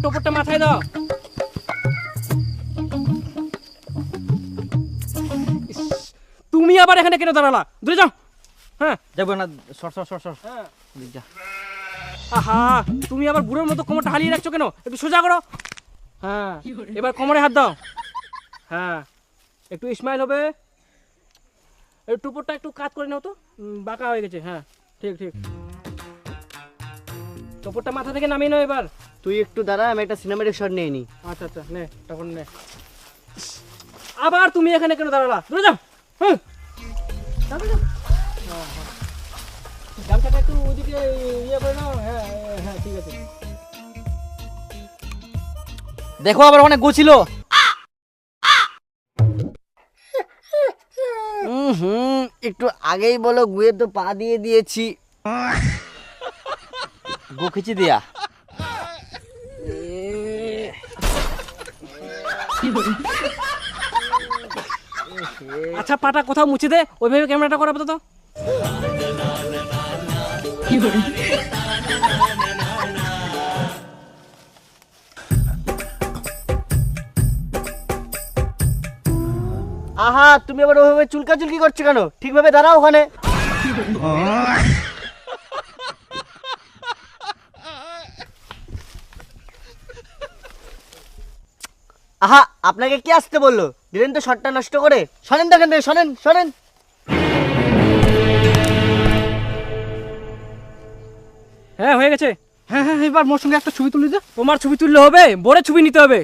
টোপরটা মাথায় দাও। ইস, তুমি আবার এখানে কেন দাঁড়ালা? দূরে যাও। হ্যাঁ যাবো না, সর সর সর সর। হ্যাঁ। যা। আহা, তুমি আবার বুড়োর মতো কোমরটা হালিয়ে রাখছো কেন? একটু সোজা করো। হ্যাঁ, এবার কোমরে হাত দাও। হ্যাঁ, একটু স্মাইল হবে। একটু টুপরটা একটু কাত করে নাও তো, বাঁকা হয়ে গেছে। হ্যাঁ, ঠিক ঠিক। টুপরটা মাথা থেকে নামিয়ে নাও এবার। তুই একটু দাঁড়া, আমি একটা সিনেমাটিক শট নিয়ে নি। আচ্ছা আচ্ছা, নে তখন নে। আবার তুমি এখানে কেন দাঁড়ালা? দূরে যাও। হুম, যাও, যাও। হ্যাঁ হ্যাঁ, গামছাটা একটু ওইদিকে ইয়ে করে নাও। হ্যাঁ হ্যাঁ, ঠিক আছে। দেখো আবার অনেক গোছিল। একটু আগেই বলো, গুয়ে তো পা দিয়ে দিয়েছি। গো খিচি দিয়া। আচ্ছা, পাটা কোথাও মুছে দে, ওইভাবে ক্যামেরাটা করাবো তো। আহা, তুমি আবার ওইভাবে চুলকাচুলকি করছো কেন? ঠিকভাবে দাঁড়াও ওখানে। আহা, আপনাকে কে আসতে বললো? দিলেন তো শটটা নষ্ট করে। শোনেন তো এখান থেকে, শোনেন শোনেন। হ্যাঁ, হয়ে গেছে। হ্যাঁ হ্যাঁ, এবার মোর সঙ্গে একটা ছবি তুলি দে। তোমার ছবি তুললে হবে? বড় ছবি নিতে হবে।